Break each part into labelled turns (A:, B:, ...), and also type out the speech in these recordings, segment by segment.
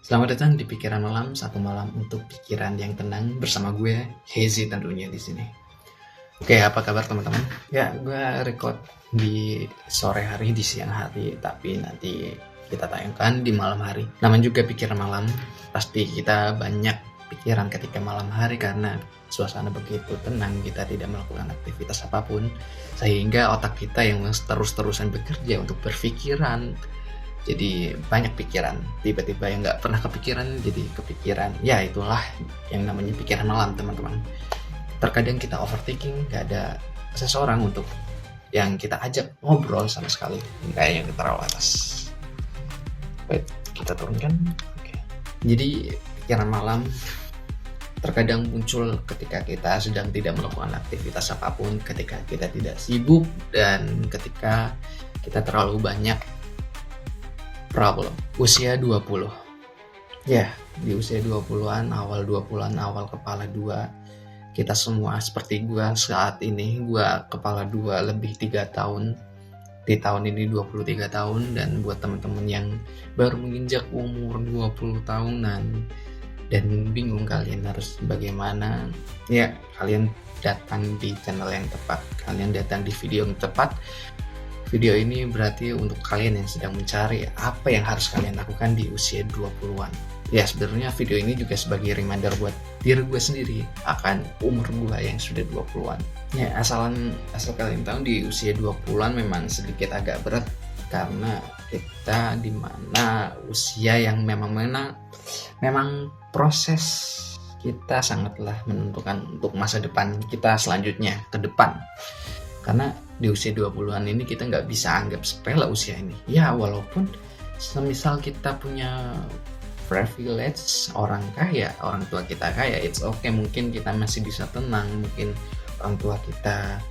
A: Selamat datang di Pikiran Malam, satu malam untuk pikiran yang tenang bersama gue, Hazy tentunya di sini. Oke, apa kabar teman-teman? Ya, gue record di sore hari, di siang hari, tapi nanti kita tayangkan di malam hari. Namanya juga Pikiran Malam, pasti kita banyak pikiran ketika malam hari karena suasana begitu tenang, kita tidak melakukan aktivitas apapun, sehingga otak kita yang terus-terusan bekerja untuk berpikiran. Jadi banyak pikiran, tiba-tiba yang nggak pernah kepikiran jadi kepikiran. Ya itulah yang namanya pikiran malam teman-teman. Terkadang kita overthinking, nggak ada seseorang untuk yang kita ajak ngobrol sama sekali, kayak yang terlalu atas. Baik, kita turunkan. Oke. Jadi pikiran malam terkadang muncul ketika kita sedang tidak melakukan aktivitas apapun, ketika kita tidak sibuk, dan ketika kita terlalu banyak problem. Usia 20. Ya, di usia 20-an, awal 20-an, awal kepala dua. Kita semua seperti gua saat ini, gua kepala dua lebih 3 tahun. Di tahun ini 23 tahun, dan buat teman-teman yang baru menginjak umur 20 tahunan dan bingung kalian harus bagaimana, ya kalian datang di channel yang tepat. Kalian datang di video yang tepat. Video ini berarti untuk kalian yang sedang mencari apa yang harus kalian lakukan di usia 20-an. Ya sebenarnya video ini juga sebagai reminder buat diri gue sendiri akan umur gue yang sudah 20-an. Ya asal kalian tahu di usia 20-an memang sedikit agak berat karena kita dimana usia yang memang proses kita sangatlah menentukan untuk masa depan kita selanjutnya ke depan. Karena di usia 20-an ini kita nggak bisa anggap sepele usia ini. Ya walaupun semisal kita punya privilege, orang kaya, orang tua kita kaya, it's okay, mungkin kita masih bisa tenang, mungkin orang tua kita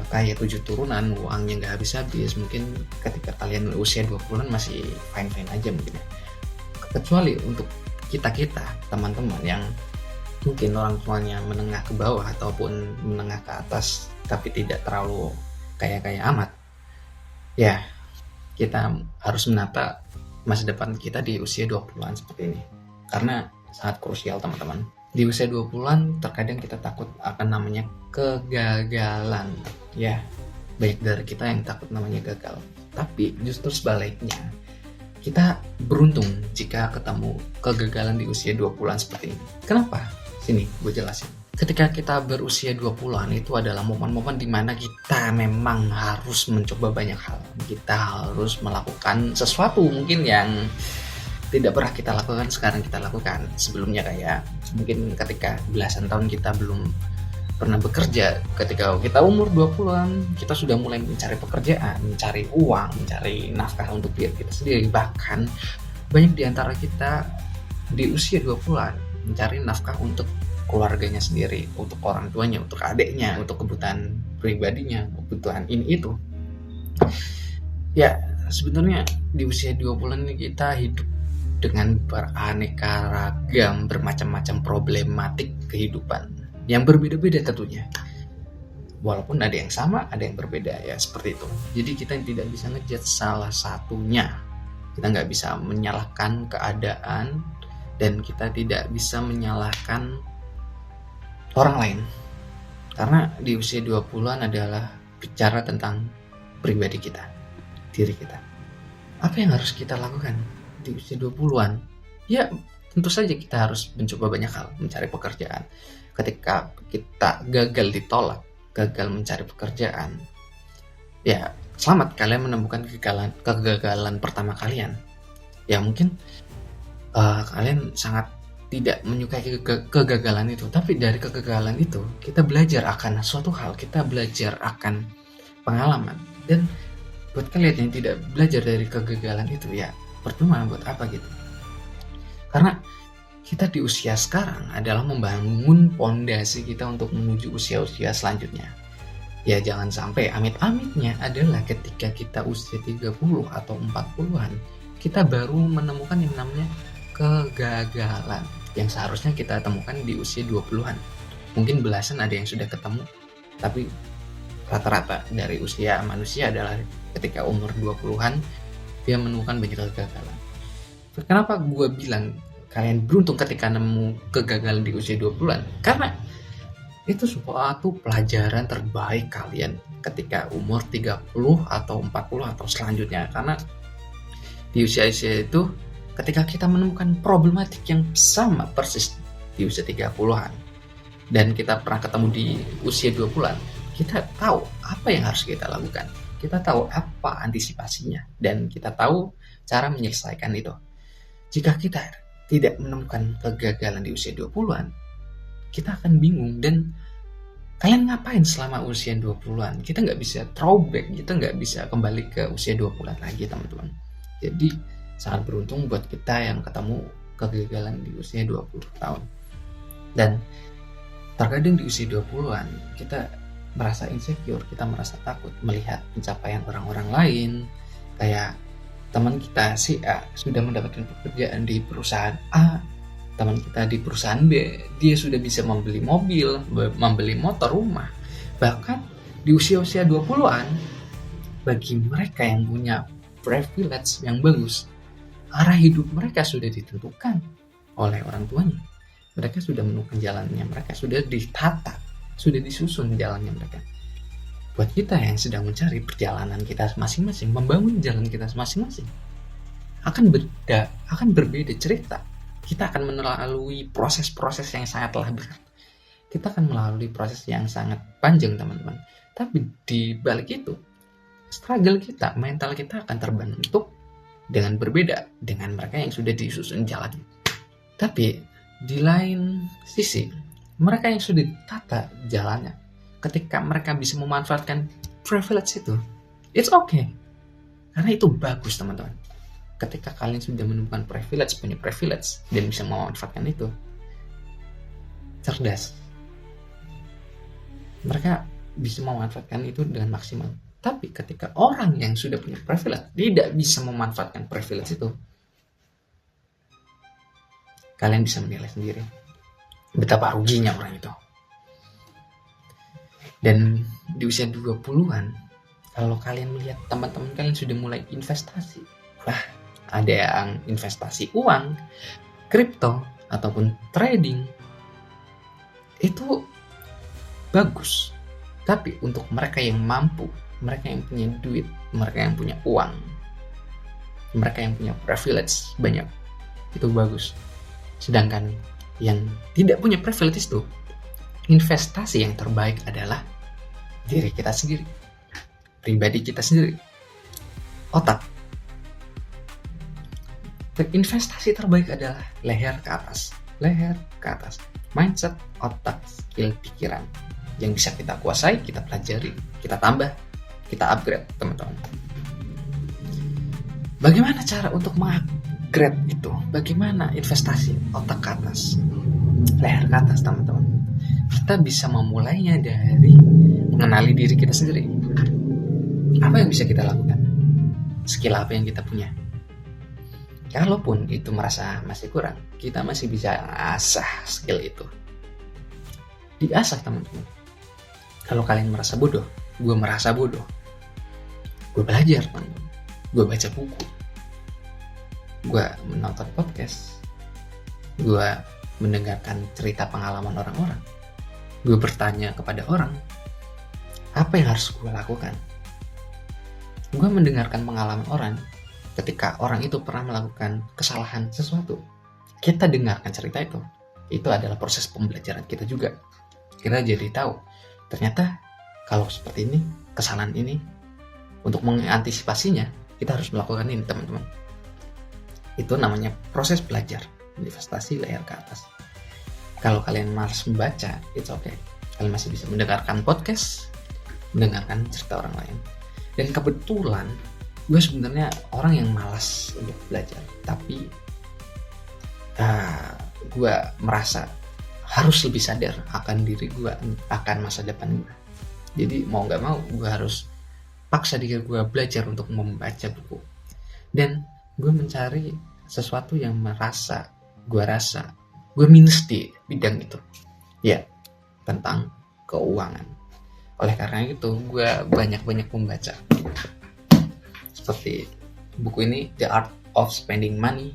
A: kaya 7 turunan, uangnya nggak habis-habis, mungkin ketika kalian usia 20-an masih fine-fine aja mungkin ya. Kecuali untuk kita teman-teman yang mungkin orang tuanya menengah ke bawah ataupun menengah ke atas tapi tidak terlalu kaya-kaya amat, ya kita harus menata masa depan kita di usia 20-an seperti ini karena sangat krusial teman-teman. Di usia 20-an terkadang kita takut akan namanya kegagalan. Ya banyak dari kita yang takut namanya gagal, tapi justru sebaliknya kita beruntung jika ketemu kegagalan di usia 20-an seperti ini. Kenapa? Sini gue jelasin. Ketika kita berusia 20-an itu adalah momen-momen dimana kita memang harus mencoba banyak hal. Kita harus melakukan sesuatu mungkin yang tidak pernah kita lakukan, sekarang kita lakukan. Sebelumnya kayak mungkin ketika belasan tahun kita belum pernah bekerja. Ketika kita umur 20-an kita sudah mulai mencari pekerjaan, mencari uang, mencari nafkah untuk diri kita sendiri. Bahkan banyak di antara kita di usia 20-an mencari nafkah untuk keluarganya sendiri, untuk orang tuanya, untuk adiknya, untuk kebutuhan pribadinya, kebutuhan ini itu. Ya sebenarnya di usia 20-an ini kita hidup dengan beraneka ragam, bermacam-macam problematik kehidupan yang berbeda-beda tentunya. Walaupun ada yang sama, ada yang berbeda, ya seperti itu. Jadi kita tidak bisa ngejudge salah satunya. Kita nggak bisa menyalahkan keadaan, dan kita tidak bisa menyalahkan orang lain. Karena di usia 20-an adalah bicara tentang pribadi kita, diri kita. Apa yang harus kita lakukan di usia 20-an? Ya tentu saja kita harus mencoba banyak hal, mencari pekerjaan. Ketika kita gagal ditolak, gagal mencari pekerjaan, ya selamat, kalian menemukan kegagalan pertama kalian. Ya mungkin kalian sangat tidak menyukai kegagalan itu, tapi dari kegagalan itu kita belajar akan suatu hal, kita belajar akan pengalaman. Dan buat kalian yang tidak belajar dari kegagalan itu, ya percuma, buat apa gitu. Karena kita di usia sekarang adalah membangun pondasi kita untuk menuju usia-usia selanjutnya. Ya jangan sampai amit-amitnya adalah ketika kita usia 30 atau 40-an kita baru menemukan yang namanya kegagalan yang seharusnya kita temukan di usia 20-an. Mungkin belasan ada yang sudah ketemu, tapi rata-rata dari usia manusia adalah ketika umur 20-an dia menemukan banyak kegagalan. Kenapa gue bilang kalian beruntung ketika nemu kegagalan di usia 20-an? Karena itu suatu pelajaran terbaik kalian ketika umur 30 atau 40 atau selanjutnya. Karena di usia-usia itu ketika kita menemukan problematik yang sama persis di usia 30-an dan kita pernah ketemu di usia 20-an, kita tahu apa yang harus kita lakukan. Kita tahu apa antisipasinya dan kita tahu cara menyelesaikan itu. Jika kita tidak menemukan kegagalan di usia 20-an, kita akan bingung. Dan kalian ngapain selama usia 20-an? Kita nggak bisa throwback, kita nggak bisa kembali ke usia 20-an lagi, teman-teman. Jadi sangat beruntung buat kita yang ketemu kegagalan di usia 20 tahun. Dan terkadang di usia 20-an kita merasa insecure, kita merasa takut melihat pencapaian orang-orang lain. Kayak teman kita si A sudah mendapatkan pekerjaan di perusahaan A, teman kita di perusahaan B, dia sudah bisa membeli mobil, membeli motor, rumah. Bahkan di usia-usia 20-an, bagi mereka yang punya privilege yang bagus, arah hidup mereka sudah ditentukan oleh orang tuanya. Mereka sudah menemukan jalannya, mereka sudah ditata, sudah disusun jalannya mereka. Buat kita yang sedang mencari perjalanan kita masing-masing, membangun jalan kita masing-masing, akan berbeda cerita. Kita akan melalui proses-proses yang sangatlah berat. Kita akan melalui proses yang sangat panjang, teman-teman. Tapi di balik itu, struggle kita, mental kita akan terbentuk dengan berbeda dengan mereka yang sudah disusun jalannya. Tapi di lain sisi, mereka yang sudah ditata jalannya, ketika mereka bisa memanfaatkan privilege itu, it's okay. Karena itu bagus, teman-teman. Ketika kalian sudah menemukan punya privilege, dan bisa memanfaatkan itu, cerdas. Mereka bisa memanfaatkan itu dengan maksimal. Tapi ketika orang yang sudah punya privilege tidak bisa memanfaatkan privilege itu, kalian bisa menilai sendiri betapa ruginya orang itu. Dan di usia 20-an, kalau kalian melihat teman-teman kalian sudah mulai investasi, wah, ada yang investasi uang, kripto, ataupun trading, itu bagus. Tapi untuk mereka yang mampu, mereka yang punya duit, mereka yang punya uang, mereka yang punya privilege banyak, itu bagus. Sedangkan yang tidak punya privilege itu, investasi yang terbaik adalah diri kita sendiri, pribadi kita sendiri, otak. Investasi terbaik adalah leher ke atas, mindset, otak, skill, pikiran yang bisa kita kuasai, kita pelajari, kita tambah, kita upgrade, teman-teman. Bagaimana cara untuk mengupgrade itu? Bagaimana investasi otak ke atas, leher ke atas, teman-teman? Kita bisa memulainya dari mengenali diri kita sendiri. Apa yang bisa kita lakukan? Skill apa yang kita punya? Kalaupun itu merasa masih kurang, kita masih bisa asah skill itu. Diasah, teman-teman. Kalau kalian merasa bodoh, gue merasa bodoh, gue belajar, teman-teman. Gue baca buku, gue menonton podcast, gue mendengarkan cerita pengalaman orang-orang, gue bertanya kepada orang, apa yang harus gue lakukan? Gue mendengarkan pengalaman orang. Ketika orang itu pernah melakukan kesalahan sesuatu, kita dengarkan cerita itu adalah proses pembelajaran kita juga. Kita jadi tahu, ternyata kalau seperti ini, kesalahan ini, untuk mengantisipasinya, kita harus melakukan ini, teman-teman. Itu namanya proses belajar, investasi leher ke atas. Kalau kalian malas membaca, it's okay. Kalian masih bisa mendengarkan podcast, mendengarkan cerita orang lain. Dan kebetulan, gue sebenarnya orang yang malas untuk belajar, tapi gue merasa harus lebih sadar akan diri gue, akan masa depan gue. Jadi mau gak mau gue harus paksa diri gue belajar untuk membaca buku. Dan gue mencari sesuatu yang gue minus di bidang itu, ya, tentang keuangan. Oleh karena itu gue banyak-banyak membaca, seperti buku ini, The Art of Spending Money,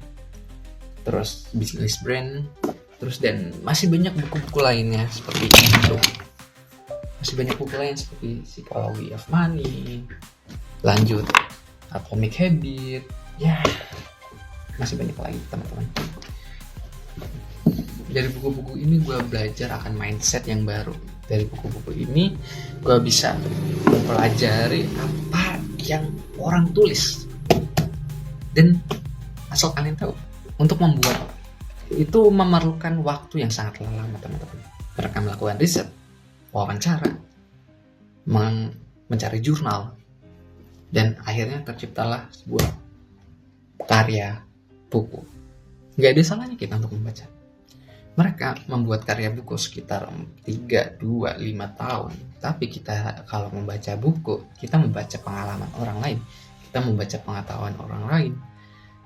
A: terus bisnis brand, terus dan masih banyak buku-buku lainnya seperti itu. Masih banyak buku lain seperti Psychology of Money, lanjut Atomic Habit, ya masih banyak lagi teman-teman. Dari buku-buku ini gue belajar akan mindset yang baru. Dari buku-buku ini gue bisa mempelajari apa yang orang tulis. Dan asal kalian tahu, untuk membuat itu memerlukan waktu yang sangat lama teman-teman. Mereka melakukan riset, wawancara, mencari jurnal, dan akhirnya terciptalah sebuah karya buku. Gak ada salahnya kita untuk membaca. Mereka membuat karya buku sekitar 3, 2, 5 tahun. Tapi kita kalau membaca buku, kita membaca pengalaman orang lain. Kita membaca pengetahuan orang lain.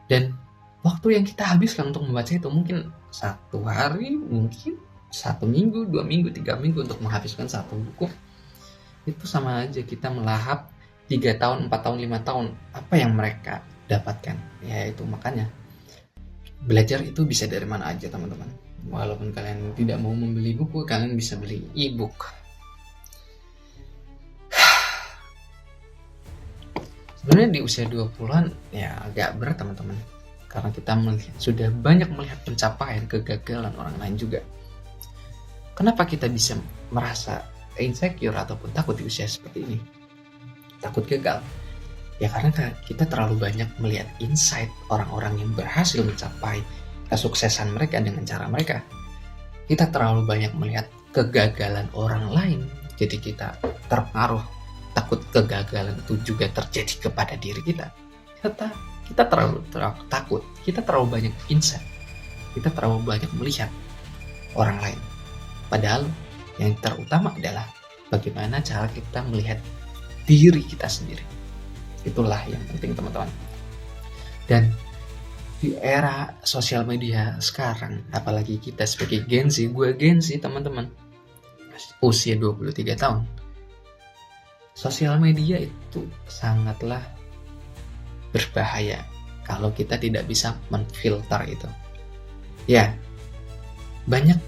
A: Dan waktu yang kita habiskan untuk membaca itu mungkin 1 hari, mungkin 1 minggu, 2 minggu, 3 minggu untuk menghabiskan satu buku. Itu sama aja kita melahap 3 tahun, 4 tahun, 5 tahun. Apa yang mereka dapatkan? Ya itu makanya. Belajar itu bisa dari mana aja teman-teman. Walaupun kalian tidak mau membeli buku, kalian bisa beli e-book. Sebenarnya di usia 20-an ya agak berat teman-teman. Karena kita sudah banyak melihat pencapaian, kegagalan orang lain juga. Kenapa kita bisa merasa insecure ataupun takut di usia seperti ini? Takut gagal. Ya karena kita terlalu banyak melihat insight orang-orang yang berhasil mencapai kesuksesan mereka dengan cara mereka. Kita terlalu banyak melihat kegagalan orang lain, jadi kita terpengaruh, takut kegagalan itu juga terjadi kepada diri kita. Kita terlalu takut, kita terlalu banyak insight, kita terlalu banyak melihat orang lain. Padahal yang terutama adalah bagaimana cara kita melihat diri kita sendiri. Itulah yang penting teman-teman. Dan di era sosial media sekarang, apalagi kita sebagai Gen Z, gue Gen Z teman-teman, usia 23 tahun, sosial media itu sangatlah berbahaya kalau kita tidak bisa menfilter itu. Ya, banyak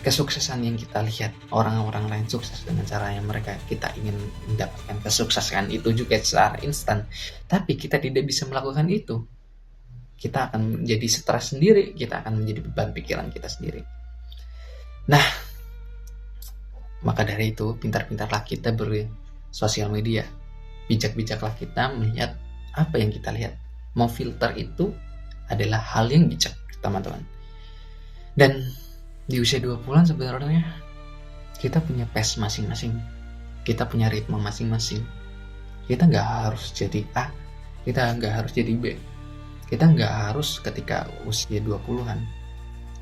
A: kesuksesan yang kita lihat orang-orang lain sukses dengan cara yang mereka, kita ingin mendapatkan kesuksesan itu juga secara instan, tapi kita tidak bisa melakukan itu. Kita akan menjadi stres sendiri, kita akan menjadi beban pikiran kita sendiri. Nah, maka dari itu pintar-pintarlah kita bersosial media. Bijak-bijaklah kita melihat apa yang kita lihat. Memfilter itu adalah hal yang bijak, teman-teman. Dan di usia 20-an sebenarnya kita punya pace masing-masing. Kita punya ritme masing-masing. Kita nggak harus jadi A, kita nggak harus jadi B. Kita nggak harus ketika usia 20-an.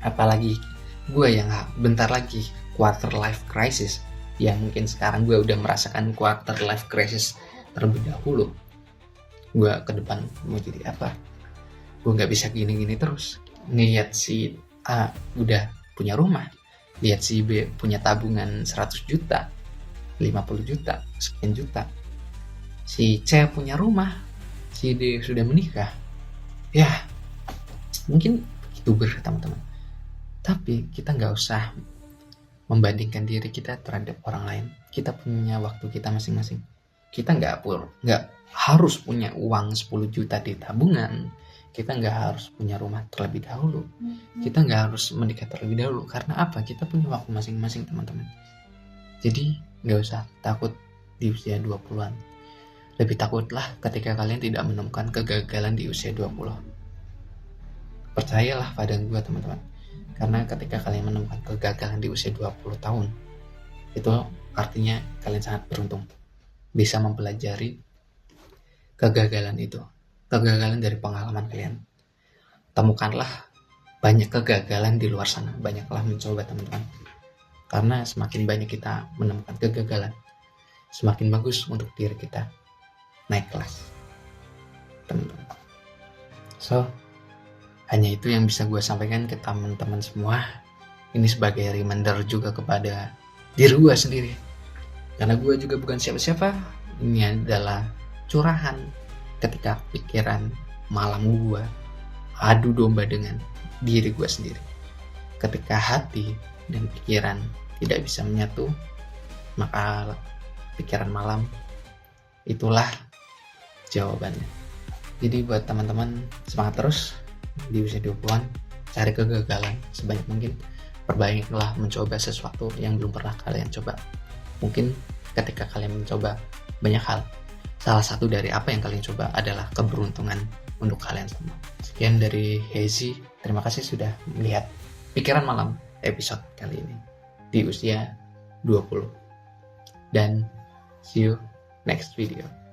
A: Apalagi gue yang bentar lagi quarter life crisis. Ya mungkin sekarang gue udah merasakan quarter life crisis terlebih dahulu. Gue ke depan mau jadi apa? Gue nggak bisa gini-gini terus. Ngeliat si A udah punya rumah, lihat si B punya tabungan 100 juta, 50 juta, sekian juta. Si C punya rumah, si D sudah menikah. Ya, mungkin itu berat teman-teman. Tapi kita nggak usah membandingkan diri kita terhadap orang lain. Kita punya waktu kita masing-masing. Kita nggak harus punya uang 10 juta di tabungan. Kita nggak harus punya rumah terlebih dahulu. Kita nggak harus menikah terlebih dahulu. Karena apa? Kita punya waktu masing-masing teman-teman. Jadi nggak usah takut di usia 20-an. Lebih takutlah ketika kalian tidak menemukan kegagalan di usia 20. Percayalah pada gue teman-teman. Karena ketika kalian menemukan kegagalan di usia 20 tahun, itu artinya kalian sangat beruntung. Bisa mempelajari kegagalan itu. Kegagalan dari pengalaman kalian. Temukanlah banyak kegagalan di luar sana. Banyaklah mencoba teman-teman. Karena semakin banyak kita menemukan kegagalan, semakin bagus untuk diri kita naik kelas, teman-teman. So, hanya itu yang bisa gue sampaikan ke teman-teman semua. Ini sebagai reminder juga kepada diri gue sendiri. Karena gue juga bukan siapa-siapa. Ini adalah curahan ketika pikiran malam gue adu domba dengan diri gue sendiri. Ketika hati dan pikiran tidak bisa menyatu, maka pikiran malam itulah jawabannya. Jadi buat teman-teman, semangat terus di usia 20-an, cari kegagalan sebanyak mungkin. Perbaikilah mencoba sesuatu yang belum pernah kalian coba. Mungkin ketika kalian mencoba banyak hal, salah satu dari apa yang kalian coba adalah keberuntungan untuk kalian semua. Sekian dari Hezi, terima kasih sudah melihat Pikiran Malam episode kali ini di usia 20. Dan see you next video.